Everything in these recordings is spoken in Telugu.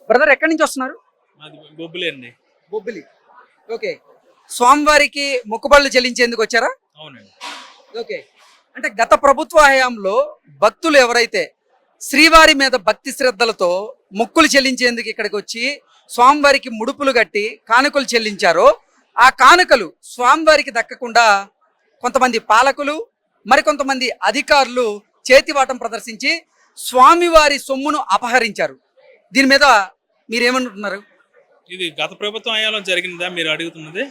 బ్రదర్ ఎక్కడి నుంచి వస్తున్నారు? మాది బొబ్బిలి అండి. బొబ్బిలి. ఓకే. స్వామివారికి మొక్కుబడులు చెల్లించేందుకు వచ్చారా? అవునండి. ఓకే. అంటే గత ప్రభుత్వ హయాంలో భక్తులు ఎవరైతే శ్రీవారి మీద భక్తి శ్రద్ధలతో మొక్కులు చెల్లించేందుకు ఇక్కడికి వచ్చి స్వామివారికి ముడుపులు కట్టి కానుకలు చెల్లించారో, ఆ కానుకలు స్వామివారికి దక్కకుండా కొంతమంది పాలకులు, మరికొంతమంది అధికారులు చేతివాటం ప్రదర్శించి స్వామివారి సొమ్మును అపహరించారు. దీని మీద మీరేమంటున్నారు? ఇది గత ప్రభుత్వం హయాంలో జరిగిందా మీరు అడుగుతున్నది?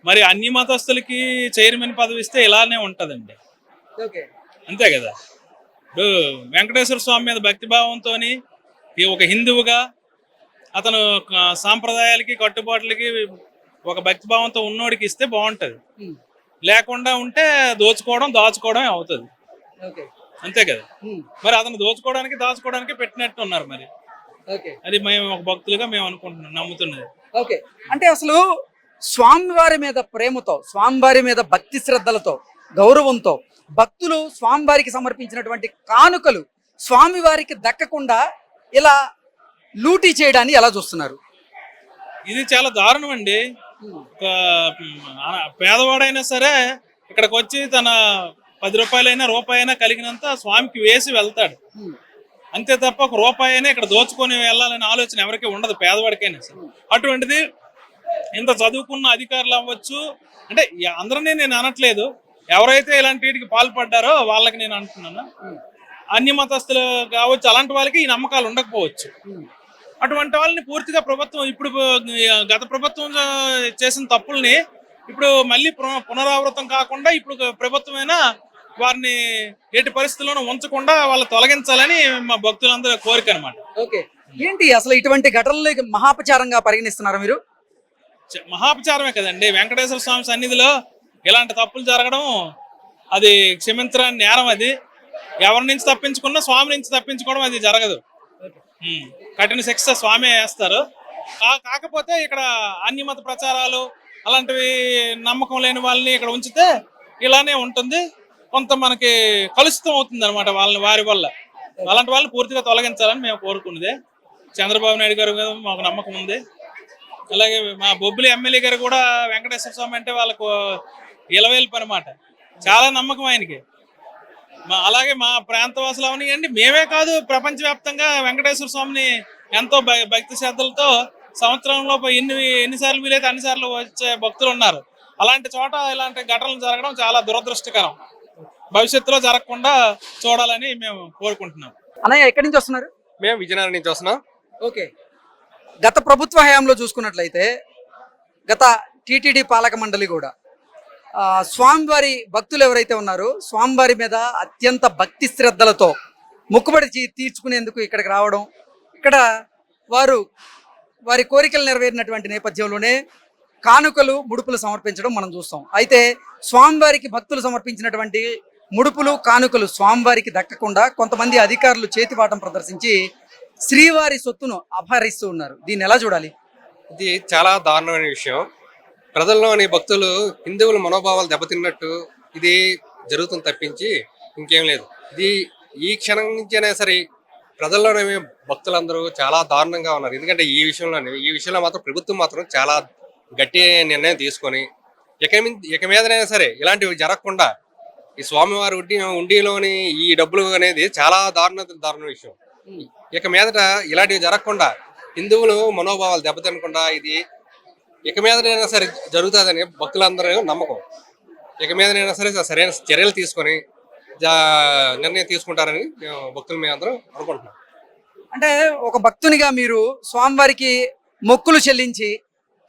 మరి అన్ని మతస్థులకి చైర్మన్ పదవి ఇస్తే ఇలానే ఉంటదండి. ఓకే. అంతే కదా. ఇప్పుడు వెంకటేశ్వర స్వామి మీద భక్తిభావంతో ఒక హిందువుగా అతను సాంప్రదాయాలకి కట్టుబాట్లకి ఒక భక్తిభావంతో ఉన్నోడికి ఇస్తే బాగుంటది. లేకుండా ఉంటే దోచుకోవడం దాచుకోవడమే అవుతుంది. అంతే కదా. మరి అతను దోచుకోవడానికి దాచుకోవడానికి పెట్టినట్టు ఉన్నారు. మరి అది మేము ఒక భక్తులుగా మేము అనుకుంటున్నాం, నమ్ముతున్నది. ఓకే. అంటే అసలు స్వామివారి మీద ప్రేమతో, స్వామివారి మీద భక్తి శ్రద్ధలతో, గౌరవంతో భక్తులు స్వామివారికి సమర్పించినటువంటి కానుకలు స్వామివారికి దక్కకుండా ఇలా లూటీ చేయడాన్ని ఎలా చూస్తున్నారు? ఇది చాలా దారుణం అండి. పేదవాడైనా సరే ఇక్కడికి వచ్చి తన 10 రూపాయలైనా రూపాయైనా కలిగినంత స్వామికి వేసి వెళ్తాడు. అంతే తప్ప ఒక రూపాయైనా ఇక్కడ దోచుకొని వెళ్ళాలనే ఆలోచన ఎవరికి ఉండదు, పేదవాడికైనా సరే. అటువంటిది ఇంత చదువుకున్న అధికారులు అవ్వచ్చు, అంటే అందరినీ నేను అనట్లేదు, ఎవరైతే ఇలాంటి వీటికి పాల్పడ్డారో వాళ్ళకి నేను అంటున్నాను. అన్ని మతస్థులు కావచ్చు, అలాంటి వాళ్ళకి ఈ నమ్మకాలు ఉండకపోవచ్చు. అటువంటి వాళ్ళని పూర్తిగా ప్రభుత్వం ఇప్పుడు గత ప్రభుత్వం చేసిన తప్పుల్ని ఇప్పుడు మళ్ళీ పునరావృతం కాకుండా ఇప్పుడు ప్రభుత్వమైనా వారిని ఎట్టి పరిస్థితుల్లోనూ ఉంచకుండా వాళ్ళు తొలగించాలని మా భక్తులందరూ కోరిక అనమాట. ఓకే. ఏంటి అసలు ఇటువంటి ఘటనలు మహాపచారంగా పరిగణిస్తున్నారా మీరు? మహాపచారమే కదండి. వెంకటేశ్వర స్వామి సన్నిధిలో ఇలాంటి తప్పులు జరగడం అది క్షమించరాని నేరం. అది ఎవరి నుంచి తప్పించుకున్నా స్వామి నుంచి తప్పించుకోవడం అది జరగదు. కఠిన శిక్ష స్వామి వేస్తారు. కాకపోతే ఇక్కడ అన్ని మత ప్రచారాలు అలాంటివి నమ్మకం లేని వాళ్ళని ఇక్కడ ఉంచితే ఇలానే ఉంటుంది. కొంత మనకి కలుషితం అవుతుంది అనమాట వారి వల్ల. అలాంటి వాళ్ళని పూర్తిగా తొలగించాలని మేము కోరుకున్నదే. చంద్రబాబు నాయుడు గారు మీద మాకు నమ్మకం ఉంది. అలాగే మా బొబ్బిలి ఎమ్మెల్యే గారు కూడా వెంకటేశ్వర స్వామి అంటే వాళ్ళకు ఇలవేల్పు అనమాట. చాలా నమ్మకం ఆయనకి. అలాగే మా ప్రాంతవాసులు అవనివ్వండి, మేమే కాదు ప్రపంచవ్యాప్తంగా వెంకటేశ్వర స్వామిని ఎంతో భక్తి శ్రద్ధలతో సంవత్సరంలో ఎన్నిసార్లు వీలైతే అన్నిసార్లు వచ్చే భక్తులు ఉన్నారు. అలాంటి చోట ఇలాంటి ఘటనలు జరగడం చాలా దురదృష్టకరం. భవిష్యత్తులో జరగకుండా చూడాలని మేము కోరుకుంటున్నాం. అన్నయ్య ఎక్కడి నుంచి వస్తున్నారు? మేము విజయనగరం నుంచి వస్తున్నాం. ఓకే. గత ప్రభుత్వ హయాంలో చూసుకున్నట్లయితే గత టీటీడీ పాలక మండలి కూడా స్వామివారి భక్తులు ఎవరైతే ఉన్నారో స్వామివారి మీద అత్యంత భక్తి శ్రద్ధలతో మొక్కుబడి తీర్చుకునేందుకు ఇక్కడికి రావడం, ఇక్కడ వారి కోరికలు నెరవేరినటువంటి నేపథ్యంలోనే కానుకలు ముడుపులు సమర్పించడం మనం చూస్తాం. అయితే స్వామివారికి భక్తులు సమర్పించినటువంటి ముడుపులు కానుకలు స్వామివారికి దక్కకుండా కొంతమంది అధికారులు చేతివాటం ప్రదర్శించి శ్రీవారి సొత్తును అపహరిస్తూ ఉన్నారు. దీన్ని ఎలా చూడాలి? ఇది చాలా దారుణమైన విషయం. ప్రజల్లోని భక్తులు హిందువుల మనోభావాలు దెబ్బతిన్నట్టు ఇది జరుగుతుంది తప్పించి ఇంకేం లేదు. ఇది ఈ క్షణం నుంచైనా సరే ప్రజల్లోనే భక్తులందరూ చాలా దారుణంగా ఉన్నారు. ఎందుకంటే ఈ విషయంలో మాత్రం ప్రభుత్వం మాత్రం చాలా గట్టి నిర్ణయం తీసుకొని ఇక మీదనైనా సరే ఇలాంటివి జరగకుండా ఈ స్వామివారి ఉండిలోని ఈ డబ్బులు అనేది చాలా దారుణ విషయం. ఇక మీదట ఇలాంటివి జరగకుండా హిందువులు మనోభావాలు దెబ్బతినకుండా ఇది ఇక మీదనైనా సరే జరుగుతుందని భక్తులందరూ నమ్మకం. ఇక మీదనైనా సరే సరైన చర్యలు తీసుకొని నిర్ణయం తీసుకుంటారని మేము భక్తులు మేము అందరం అనుకుంటున్నాం. అంటే ఒక భక్తునిగా మీరు స్వామివారికి మొక్కులు చెల్లించి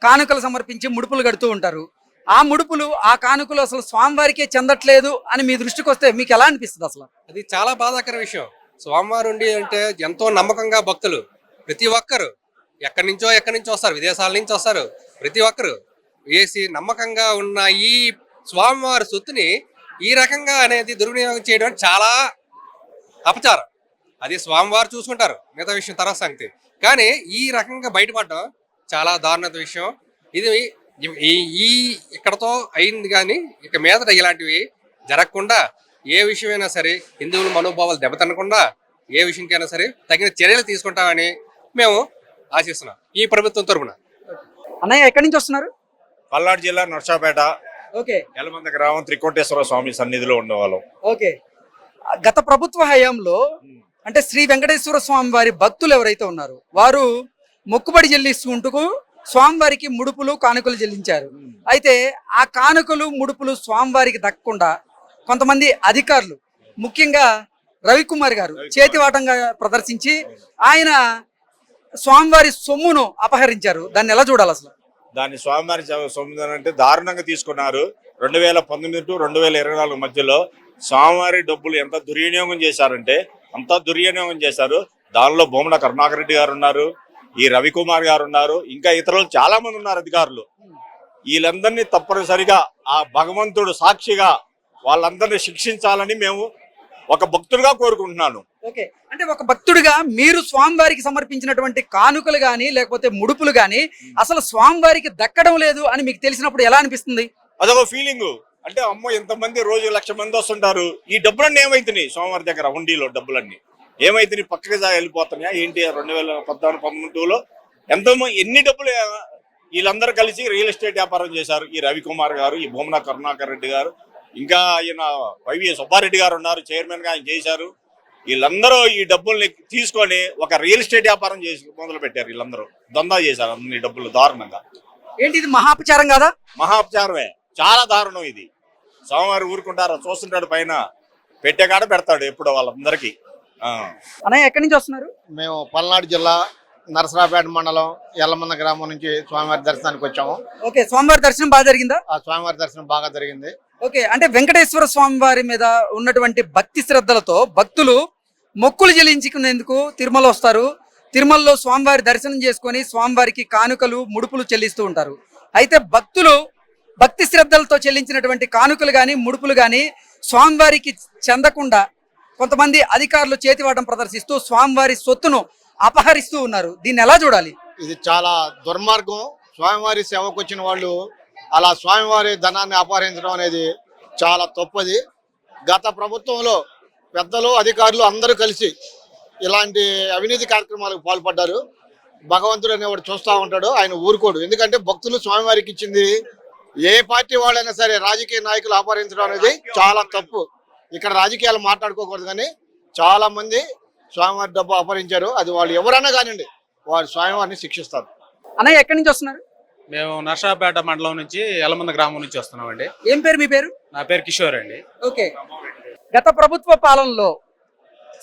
కానుకలు సమర్పించి ముడుపులు కడుతూ ఉంటారు. ఆ ముడుపులు ఆ కానుకలు అసలు స్వామివారికే చెందట్లేదు అని మీ దృష్టికి వస్తే మీకు ఎలా అనిపిస్తుంది? అసలు అది చాలా బాధాకర విషయం. స్వామివారు ఉండి అంటే ఎంతో నమ్మకంగా భక్తులు ప్రతి ఒక్కరు ఎక్కడి నుంచో వస్తారు, విదేశాల నుంచి వస్తారు. ప్రతి ఒక్కరు వేసి నమ్మకంగా ఉన్న ఈ స్వామివారి సొత్తుని ఈ రకంగా అనేది దుర్వినియోగం చేయడం చాలా అపచారం. అది స్వామివారు చూసుకుంటారు, మిగతా విషయం తర్వాత సంగతి. కానీ ఈ రకంగా బయటపడడం చాలా దారుణ విషయం. ఇది ఇక్కడతో అయింది. కానీ ఇక మీదట ఇలాంటివి జరగకుండా ఏ విషయమైనా సరే హిందువుల మనోభావాలు దెబ్బతినకుండా ఏ విషయంకైనా సరే తగిన చర్యలు తీసుకుంటామని మేము ఆశిస్తున్నాం ఈ ప్రభుత్వం తరపున. అన్నయ్య ఎక్కడి నుంచి వస్తున్నారు? పల్నాడు జిల్లా నర్సాపేట ఓకే యలమంద గ్రామం త్రికోటేశ్వర స్వామి సన్నిధిలో ఉండేవాళ్ళం. ఓకే. గత ప్రభుత్వ హయాంలో అంటే శ్రీ వెంకటేశ్వర స్వామి వారి భక్తులు ఎవరైతే ఉన్నారో వారు మొక్కుబడి చెల్లిస్తుంటూ స్వామివారికి ముడుపులు కానుకలు చెల్లించారు. అయితే ఆ కానుకలు ముడుపులు స్వామివారికి దక్కకుండా కొంతమంది అధికారులు, ముఖ్యంగా రవికుమార్ గారు చేతివాటంగా ప్రదర్శించి ఆయన స్వామివారి సొమ్మును అపహరించారు. దాన్ని ఎలా చూడాలి అసలు? దాన్ని స్వామివారి సొమ్ము అంటే దారుణంగా తీసుకున్నారు. 2019 టు 2024 మధ్యలో స్వామివారి డబ్బులు ఎంత దుర్వినియోగం చేశారంటే అంత దుర్వినియోగం చేశారు. దానిలో బొమ్మల కరుణాకర్ రెడ్డి గారు ఉన్నారు, ఈ రవికుమార్ గారు ఉన్నారు, ఇంకా ఇతరులు చాలా మంది ఉన్నారు అధికారులు. వీళ్ళందరినీ తప్పనిసరిగా ఆ భగవంతుడు సాక్షిగా వాళ్ళందరినీ శిక్షించాలని మేము ఒక భక్తుడిగా కోరుకుంటున్నాను. ఓకే. అంటే ఒక భక్తుడిగా మీరు స్వామివారికి సమర్పించినటువంటి కానుకలు గాని లేకపోతే ముడుపులు గాని అసలు స్వామివారికి దక్కడం లేదు అని మీకు తెలిసినప్పుడు ఎలా అనిపిస్తుంది? అదొక ఫీలింగ్. అంటే అమ్మో ఎంతమంది రోజు 1,00,000 మంది వస్తుంటారు, ఈ డబ్బులన్నీ ఏమైతున్నాయి స్వామివారి దగ్గర హుండీలో డబ్బులన్నీ ఏమైతున్నాయి, పక్కకి వెళ్ళిపోతున్నాయా ఏంటి? 2014-15లో ఎన్ని డబ్బులు వీళ్ళందరూ కలిసి రియల్ ఎస్టేట్ వ్యాపారం చేశారు. ఈ రవికుమార్ గారు, ఈ భూమన కరుణాకర్ రెడ్డి గారు, ఇంకా ఆయన వైవి సుబ్బారెడ్డి గారు ఉన్నారు, చైర్మన్ గా ఆయన చేశారు. వీళ్ళందరూ ఈ డబ్బుల్ని తీసుకొని ఒక రియల్ ఎస్టేట్ వ్యాపారం చేసి మొదలు పెట్టారు. వీళ్ళందరూ దందా చేశారు అన్ని డబ్బులు దారుణంగా. ఏంటి ఇది మహాపచారం కదా? మహాపచారమే, చాలా దారుణం ఇది. స్వామివారు ఊరుకుంటారు, చూస్తుంటాడు, పైన పెట్టేకాడ పెడతాడు ఎప్పుడు వాళ్ళందరికీ. అన్నయ్య ఎక్కడి నుంచి వస్తున్నారు? మేము పల్నాడు జిల్లా నరసరాపేట మండలం యల్లమంద గ్రామం నుంచి స్వామివారి దర్శనానికి వచ్చాము. ఓకే. స్వామివారి దర్శనం బాగా జరిగిందా? ఆ స్వామివారి దర్శనం బాగా జరిగింది. ఓకే. అంటే వెంకటేశ్వర స్వామి వారి మీద ఉన్నటువంటి భక్తి శ్రద్ధలతో భక్తులు మొక్కులు చెల్లించుకునేందుకు తిరుమల వస్తారు. తిరుమలలో స్వామివారి దర్శనం చేసుకొని స్వామివారికి కానుకలు ముడుపులు చెల్లిస్తూ ఉంటారు. అయితే భక్తులు భక్తి శ్రద్ధలతో చెల్లించినటువంటి కానుకలు కానీ ముడుపులు కానీ స్వామివారికి చెందకుండా కొంతమంది అధికారులు చేతివాటం ప్రదర్శిస్తూ స్వామివారి సొత్తును అపహరిస్తూ ఉన్నారు. దీన్ని ఎలా చూడాలి? ఇది చాలా దుర్మార్గం. స్వామివారి సేవకు వచ్చిన వాళ్ళు అలా స్వామివారి ధనాన్ని అపహరించడం అనేది చాలా తప్పది. గత ప్రభుత్వంలో పెద్దలు అధికారులు అందరూ కలిసి ఇలాంటి అవినీతి కార్యక్రమాలకు పాల్పడ్డారు. భగవంతుడు అనేవాడు చూస్తూ ఉంటాడు, ఆయన ఊరుకోడు. ఎందుకంటే భక్తులు స్వామివారికి ఇచ్చింది ఏ పార్టీ వాళ్ళైనా సరే రాజకీయ నాయకులు అపహరించడం అనేది చాలా తప్పు. ఇక్కడ రాజకీయాలు మాట్లాడుకోకూడదు, కానీ చాలా మంది స్వామివారి డబ్బు అపహరించారు. అది వాళ్ళు ఎవరైనా కానివ్వండి, వారు స్వామివారిని శిక్షిస్తారు. అన్నయ్య ఎక్కడి నుంచి వస్తున్నారు? మేము నర్సాపేట మండలం నుంచి యలమంద గ్రామం నుంచి వస్తున్నామండి. ఏం పేరు మీ పేరు? నా పేరు కిషోర్ అండి. ఓకే. గత ప్రభుత్వ పాలనలో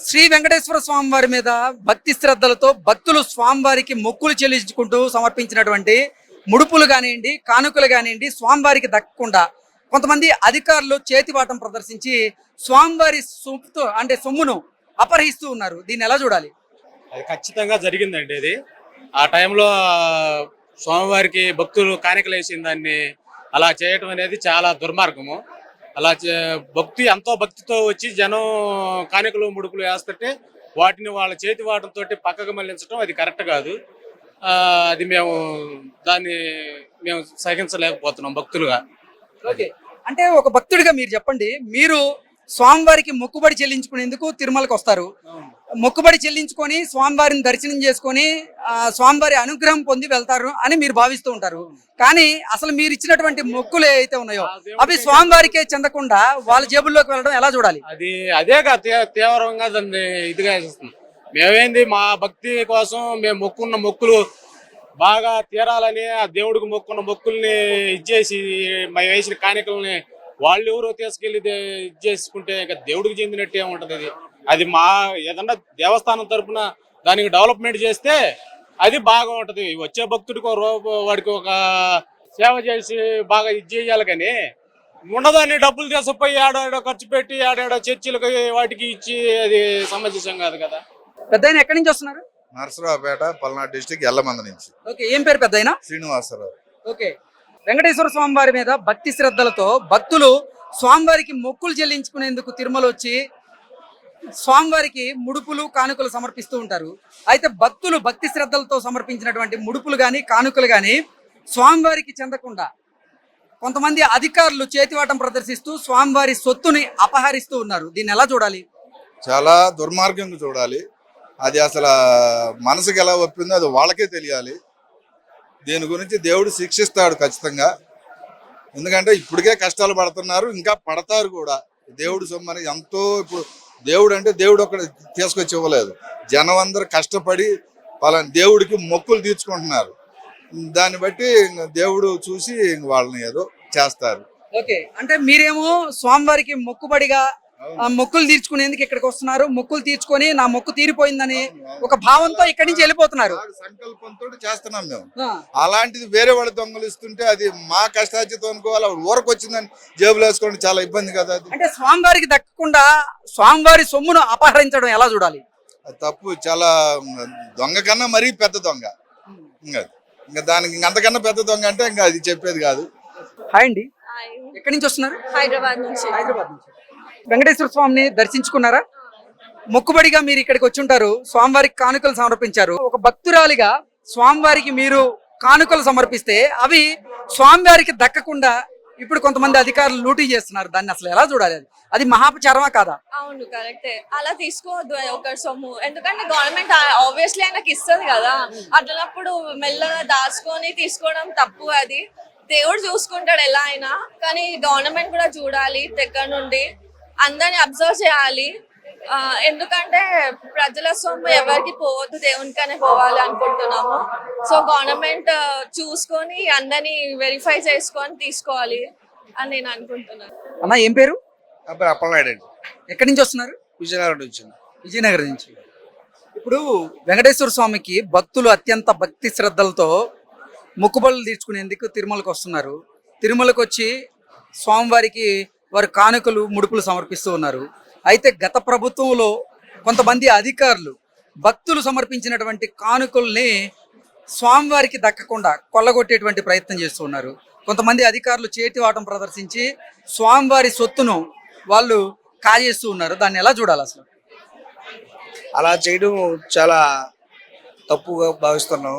శ్రీ వెంకటేశ్వర స్వామి వారి మీద భక్తి శ్రద్ధలతో భక్తులు స్వామివారికి మొక్కులు చెల్లించుకుంటూ సమర్పించినటువంటి ముడుపులు కానివ్వండి, కానుకలు కానివ్వండి స్వామివారికి దక్కకుండా కొంతమంది అధికారులు చేతివాటం ప్రదర్శించి స్వామివారి సొమ్మును అపహరిస్తూ ఉన్నారు. దీన్ని ఎలా చూడాలి? అది ఖచ్చితంగా జరిగిందండి. ఇది ఆ టైంలో స్వామివారికి భక్తులు కానుకలు వేసిన దాన్ని అలా చేయటం అనేది చాలా దుర్మార్గము. అలా ఎంతో భక్తితో వచ్చి జనం కానుకలు ముడుపులు వేస్తుంటే వాటిని వాళ్ళ చేతి వాటంతో పక్కకు మళ్లించడం అది కరెక్ట్ కాదు. అది మేము సహించలేకపోతున్నాం భక్తులుగా. ఓకే. అంటే ఒక భక్తుడిగా మీరు చెప్పండి, మీరు స్వామివారికి మొక్కుబడి చెల్లించుకునేందుకు తిరుమలకు వస్తారు. మొక్కుబడి చెల్లించుకొని స్వామివారిని దర్శనం చేసుకొని స్వామివారి అనుగ్రహం పొంది వెళ్తారు అని మీరు భావిస్తూ ఉంటారు. కానీ అసలు మీరు ఇచ్చినటువంటి మొక్కులు ఏవైతే ఉన్నాయో అవి స్వామివారికే చెందకుండా వాళ్ళ జేబుల్లోకి వెళ్ళడం ఎలా చూడాలి? అదేగా తీవ్రంగా దాన్ని ఇదిగా చేస్తుంది. మేమేంది మా భక్తి కోసం మేము మొక్కున్న మొక్కులు బాగా తీరాలని ఆ దేవుడికి మొక్కున్న మొక్కుల్ని ఇచ్చేసి మేము వేసిన కానుకల్ని వాళ్ళు ఎవరో తీసుకెళ్లి చేసుకుంటే ఇంకా దేవుడికి చెందినట్టే ఉంటది. అది మా ఏదన్నా దేవస్థానం తరఫున దానికి డెవలప్మెంట్ చేస్తే అది బాగా ఉంటది. వచ్చే భక్తుడికి వాడికి ఒక సేవ చేసి బాగా ఇది చేయాలి, కానీ ఉండదాన్ని డబ్బులు తీసుకుపోయి ఆడాడో ఖర్చు పెట్టి ఆడాడో చర్చిలకు వాటికి ఇచ్చి అది సమంజసం కాదు కదా. పెద్దయిన ఎక్కడి నుంచి వస్తున్నారు? నరసరావుపేట పల్నాడు డిస్టిక్ యల్లమంద నుంచి. ఓకే. ఏం పేరు పెద్దయిన? శ్రీనివాసరావు. ఓకే. వెంకటేశ్వర స్వామి వారి మీద భక్తి శ్రద్ధలతో భక్తులు స్వామివారికి మొక్కులు చెల్లించుకునేందుకు తిరుమల వచ్చి స్వామివారికి ముడుపులు కానుకలు సమర్పిస్తూ ఉంటారు. అయితే భక్తులు భక్తి శ్రద్ధలతో సమర్పించినటువంటి ముడుపులు కానీ కానుకలు కానీ స్వామివారికి చెందకుండా కొంతమంది అధికారులు చేతివాటం ప్రదర్శిస్తూ స్వామివారి సొత్తుని అపహరిస్తూ ఉన్నారు. దీన్ని ఎలా చూడాలి? చాలా దుర్మార్గంగా చూడాలి. అది అసలు మనసుకి ఎలా ఒప్పిందో అది వాళ్ళకే తెలియాలి. దీని గురించి దేవుడు శిక్షిస్తాడు ఖచ్చితంగా. ఎందుకంటే ఇప్పటికే కష్టాలు పడుతున్నారు, ఇంకా పడతారు కూడా. దేవుడు సొమ్మని ఎంతో, ఇప్పుడు దేవుడు అంటే దేవుడు ఒకటి తీసుకొచ్చి ఇవ్వలేదు, జనం అందరూ కష్టపడి పలానా దేవుడికి మొక్కులు తీర్చుకుంటున్నారు. దాన్ని బట్టి దేవుడు చూసి వాళ్ళని ఏదో చేస్తారు. ఓకే, అంటే మీరేమో స్వామివారికి మొక్కుబడిగా మొక్కులు తీర్చుకునేందుకు ఇక్కడికి వస్తున్నారు. మొక్కులు తీర్చుకొని నా మొక్కు తీరిపోయిందని ఒక భావంతో ఇక్కడి నుంచి వెళ్ళిపోతున్నారు. సంకల్పంతో చేస్తున్నాం మేము. ఆ, అలాంటిది వేరే వాళ్ళు దొంగలు ఇస్తుంటే అది మా కష్టార్జితం అనుకోవాలి. ఊరకు వచ్చిందని జేబులు వేసుకోండి, చాలా ఇబ్బంది కదా అది. అంటే స్వామివారికి దక్కకుండా స్వామివారి సొమ్మును అపహరించడం ఎలా చూడాలి? అది తప్పు. చాలా దొంగ కన్నా మరీ పెద్ద దొంగ. ఇంకా దానికి అంతకన్నా పెద్ద దొంగ అంటే ఇంకా అది చెప్పేది కాదు. హాయ్ అండి, ఎక్కడి నుంచి వస్తున్నారు? హైదరాబాద్ నుంచి. హైదరాబాద్ నుంచి. వెంకటేశ్వర స్వామిని దర్శించుకున్నారా? మొక్కుబడిగా మీరు ఇక్కడికి వచ్చి ఉంటారు, స్వామివారికి కానుకలు సమర్పించారు. ఒక భక్తురాలిగా స్వామివారికి మీరు కానుకలు సమర్పిస్తే అవి స్వామివారికి దక్కకుండా ఇప్పుడు కొంతమంది అధికారులు లూటీ చేస్తున్నారు. దాన్ని అసలు ఎలా చూడాలి? అది మహాపచారమా కాదా? అవును, కరెక్టే. అలా తీసుకోవద్దు ఒకరి సొమ్ము. ఎందుకంటే గవర్నమెంట్ ఆబ్వియస్లీ ఆయనకి ఇస్తుంది కదా. అట్లనప్పుడు మెల్లగా దాచుకొని తీసుకోవడం తప్పు. అది దేవుడు చూసుకుంటాడు ఎలా అయినా, కానీ గవర్నమెంట్ కూడా చూడాలి. దగ్గర నుండి అందరిని అబ్జర్వ్ చేయాలి. ఎందుకంటే ప్రజల సొమ్ము ఎవరికి పోవద్దు, దేవునికనే పోవాలి అనుకుంటున్నాము. సో గవర్నమెంట్ చూసుకొని అందరినీ వెరిఫై చేసుకొని తీసుకోవాలి అని నేను అనుకుంటున్నాను. అన్న, ఏం పేరు? అప్పలనాయుడు అండి, ఎక్కడి నుంచి వస్తున్నారు? విజయనగరం నుంచి. విజయనగరం నుంచి. ఇప్పుడు వెంకటేశ్వర స్వామికి భక్తులు అత్యంత భక్తి శ్రద్ధలతో మొక్కుబడులు తీర్చుకునేందుకు తిరుమలకు వస్తున్నారు. తిరుమలకు వచ్చి స్వామివారికి వారు కానుకలు ముడుపులు సమర్పిస్తూ ఉన్నారు. అయితే గత ప్రభుత్వంలో కొంతమంది అధికారులు భక్తులు సమర్పించినటువంటి కానుకల్ని స్వామివారికి దక్కకుండా కొల్లగొట్టేటువంటి ప్రయత్నం చేస్తూ ఉన్నారు. కొంతమంది అధికారులు చేతివాటం ప్రదర్శించి స్వామివారి సొత్తును వాళ్ళు కాజేస్తూ ఉన్నారు. దాన్ని ఎలా చూడాలి అసలు? అలా చేయడం చాలా తప్పుగా భావిస్తున్నాం.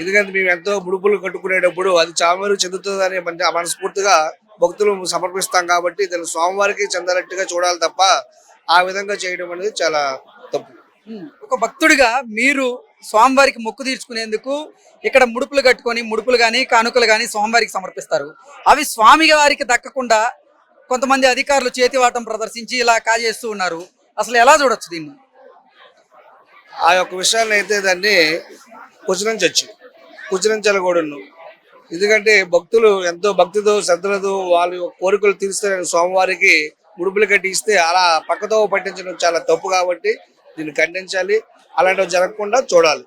ఎందుకంటే మేము ఎంతో ముడుపులు కట్టుకునేటప్పుడు అది స్వామివారికి చెందుతుందని మనస్ఫూర్తిగా భక్తులు సమర్పిస్తాం కాబట్టి దాన్ని స్వామివారికి చెందనట్టుగా చూడాలి తప్ప ఆ విధంగా చేయడం అనేది చాలా తప్పు. ఒక భక్తుడిగా మీరు స్వామివారికి మొక్కు తీర్చుకునేందుకు ఇక్కడ ముడుపులు కట్టుకొని ముడుపులు కానీ కానుకలు కానీ స్వామివారికి సమర్పిస్తారు. అవి స్వామి వారికి దక్కకుండా కొంతమంది అధికారులు చేతివాటం ప్రదర్శించి ఇలా కాజేస్తూ ఉన్నారు. అసలు ఎలా చూడొచ్చు దీన్ని? ఆ యొక్క విషయాన్ని అయితే దాన్ని కుచరించకూడదు. ఎందుకంటే భక్తులు ఎంతో భక్తితో శ్రద్ధలతో వాళ్ళ కోరికలు తీర్స్తే స్వామివారికి ముడుపులు కట్టి ఇస్తే అలా పక్కతో పట్టించడం చాలా తప్పు. కాబట్టి దీన్ని ఖండించాలి, అలాంటివి జరగకుండా చూడాలి.